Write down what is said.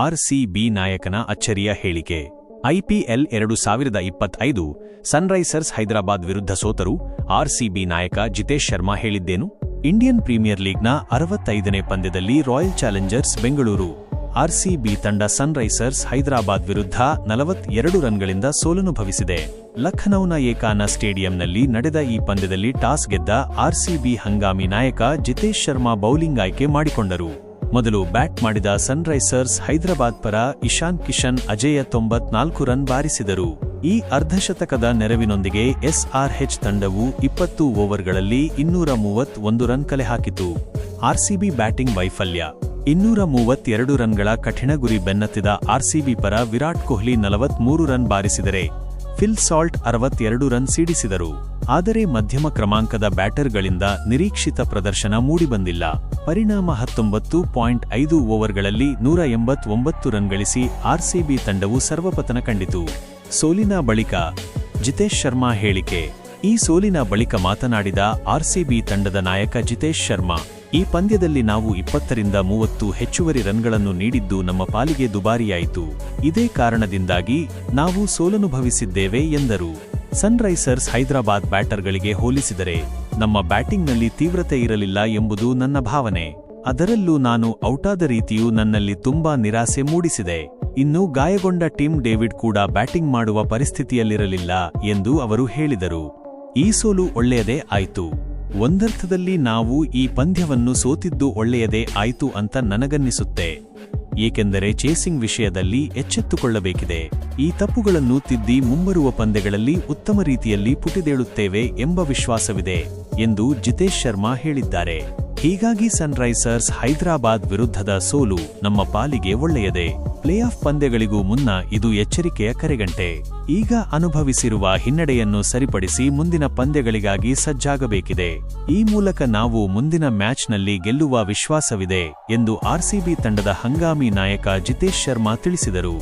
RCB ನಾಯಕನ ಅಚ್ಚರಿಯ ಹೇಳಿಕೆ. ಐಪಿಎಲ್ 2025 ಸನ್ರೈಸರ್ಸ್ ಹೈದರಾಬಾದ್ ವಿರುದ್ಧ ಸೋತರು. ಆರ್ಸಿಬಿ ನಾಯಕ ಜಿತೇಶ್ ಶರ್ಮಾ ಹೇಳಿದ್ದೇನು? ಇಂಡಿಯನ್ ಪ್ರೀಮಿಯರ್ ಲೀಗ್ನ 65ನೇ ಪಂದ್ಯದಲ್ಲಿ ರಾಯಲ್ ಚಾಲೆಂಜರ್ಸ್ ಬೆಂಗಳೂರು ಆರ್ಸಿಬಿ ತಂಡ ಸನ್ರೈಸರ್ಸ್ ಹೈದರಾಬಾದ್ ವಿರುದ್ಧ 42 ರನ್ಗಳಿಂದ ಸೋಲನುಭವಿಸಿದೆ. ಲಖನೌನ ಏಕಾನ ಸ್ಟೇಡಿಯಂನಲ್ಲಿ ನಡೆದ ಈ ಪಂದ್ಯದಲ್ಲಿ ಟಾಸ್ ಗೆದ್ದ ಆರ್ಸಿಬಿ ಹಂಗಾಮಿ ನಾಯಕ ಜಿತೇಶ್ ಶರ್ಮಾ ಬೌಲಿಂಗ್ ಆಯ್ಕೆ ಮಾಡಿಕೊಂಡರು. ಮೊದಲು ಬ್ಯಾಟ್ ಮಾಡಿದ ಸನ್ರೈಸರ್ಸ್ ಹೈದರಾಬಾದ್ ಪರ ಇಶಾನ್ ಕಿಶನ್ ಅಜೇಯ 94 ರನ್ ಬಾರಿಸಿದರು. ಈ ಅರ್ಧಶತಕದ ನೆರವಿನೊಂದಿಗೆ ಎಸ್ಆರ್ಎಚ್ ತಂಡವು 20 ಓವರ್ಗಳಲ್ಲಿ 231 ರನ್ ಕಲೆ ಹಾಕಿತು. ಆರ್ಸಿಬಿ ಬ್ಯಾಟಿಂಗ್ ವೈಫಲ್ಯ. 232 ರನ್ಗಳ ಕಠಿಣ ಗುರಿ ಬೆನ್ನತ್ತಿದ ಆರ್ಸಿಬಿ ಪರ ವಿರಾಟ್ ಕೊಹ್ಲಿ 43 ರನ್ ಬಾರಿಸಿದರೆ ಫಿಲ್ ಸಾಲ್ಟ್ 62 ರನ್ ಸಿಡಿಸಿದರು. ಆದರೆ ಮಧ್ಯಮ ಕ್ರಮಾಂಕದ ಬ್ಯಾಟರ್ಗಳಿಂದ ನಿರೀಕ್ಷಿತ ಪ್ರದರ್ಶನ ಮೂಡಿಬಂದಿಲ್ಲ. ಪರಿಣಾಮ 19.5 ಓವರ್ಗಳಲ್ಲಿ 189 ರನ್ ಗಳಿಸಿ ಆರ್ಸಿಬಿ ತಂಡವು ಸರ್ವಪತನ ಕಂಡಿತು. ಸೋಲಿನ ಬಳಿಕ ಜಿತೇಶ್ ಶರ್ಮಾ ಹೇಳಿಕೆ. ಈ ಸೋಲಿನ ಬಳಿಕ ಮಾತನಾಡಿದ ಆರ್ಸಿಬಿ ತಂಡದ ನಾಯಕ ಜಿತೇಶ್ ಶರ್ಮಾ, ಈ ಪಂದ್ಯದಲ್ಲಿ ನಾವು 20ರಿಂದ 30 ಹೆಚ್ಚುವರಿ ರನ್ಗಳನ್ನು ನೀಡಿದ್ದು ನಮ್ಮ ಪಾಲಿಗೆ ದುಬಾರಿಯಾಯಿತು. ಇದೇ ಕಾರಣದಿಂದಾಗಿ ನಾವು ಸೋಲನುಭವಿಸಿದ್ದೇವೆ ಎಂದರು. ಸನ್ರೈಸರ್ಸ್ ಹೈದರಾಬಾದ್ ಬ್ಯಾಟರ್ಗಳಿಗೆ ಹೋಲಿಸಿದರೆ ನಮ್ಮ ಬ್ಯಾಟಿಂಗ್ನಲ್ಲಿ ತೀವ್ರತೆ ಇರಲಿಲ್ಲ ಎಂಬುದು ನನ್ನ ಭಾವನೆ. ಅದರಲ್ಲೂ ನಾನು ಔಟಾದ ರೀತಿಯು ನನ್ನಲ್ಲಿ ತುಂಬಾ ನಿರಾಸೆ ಮೂಡಿಸಿದೆ. ಇನ್ನು ಗಾಯಗೊಂಡ ಟಿಮ್ ಡೇವಿಡ್ ಕೂಡ ಬ್ಯಾಟಿಂಗ್ ಮಾಡುವ ಪರಿಸ್ಥಿತಿಯಲ್ಲಿರಲಿಲ್ಲ ಎಂದು ಅವರು ಹೇಳಿದರು. ಈ ಸೋಲು ಒಳ್ಳೆಯದೇ ಆಯ್ತು. ಒಂದರ್ಥದಲ್ಲಿ ನಾವು ಈ ಪಂದ್ಯವನ್ನು ಸೋತಿದ್ದು ಒಳ್ಳೆಯದೇ ಆಯ್ತು ಅಂತ ನನಗನ್ನಿಸುತ್ತೆ. ಏಕೆಂದರೆ ಚೇಸಿಂಗ್ ವಿಷಯದಲ್ಲಿ ಎಚ್ಚೆತ್ತುಕೊಳ್ಳಬೇಕಿದೆ. ಈ ತಪ್ಪುಗಳನ್ನು ತಿದ್ದಿ ಮುಂಬರುವ ಪಂದ್ಯಗಳಲ್ಲಿ ಉತ್ತಮ ರೀತಿಯಲ್ಲಿ ಪುಟಿದೇಳುತ್ತೇವೆ ಎಂಬ ವಿಶ್ವಾಸವಿದೆ ಎಂದು ಜಿತೇಶ್ ಶರ್ಮಾ ಹೇಳಿದ್ದಾರೆ. ಹೀಗಾಗಿ ಸನ್ರೈಸರ್ಸ್ ಹೈದರಾಬಾದ್ ವಿರುದ್ಧದ ಸೋಲು ನಮ್ಮ ಪಾಲಿಗೆ ಒಳ್ಳೆಯದೇ. ಪ್ಲೇ ಆಫ್ ಪಂದ್ಯಗಳಿಗೂ ಮುನ್ನ ಇದು ಎಚ್ಚರಿಕೆಯ ಕರೆಗಂಟೆ. ಈಗ ಅನುಭವಿಸಿರುವ ಹಿನ್ನಡೆಯನ್ನು ಸರಿಪಡಿಸಿ ಮುಂದಿನ ಪಂದ್ಯಗಳಿಗಾಗಿ ಸಜ್ಜಾಗಬೇಕಿದೆ. ಈ ಮೂಲಕ ನಾವು ಮುಂದಿನ ಮ್ಯಾಚ್ನಲ್ಲಿ ಗೆಲ್ಲುವ ವಿಶ್ವಾಸವಿದೆ ಎಂದು ಆರ್ಸಿಬಿ ತಂಡದ ಹಂಗಾಮಿ ನಾಯಕ ಜಿತೇಶ್ ಶರ್ಮಾ ತಿಳಿಸಿದರು.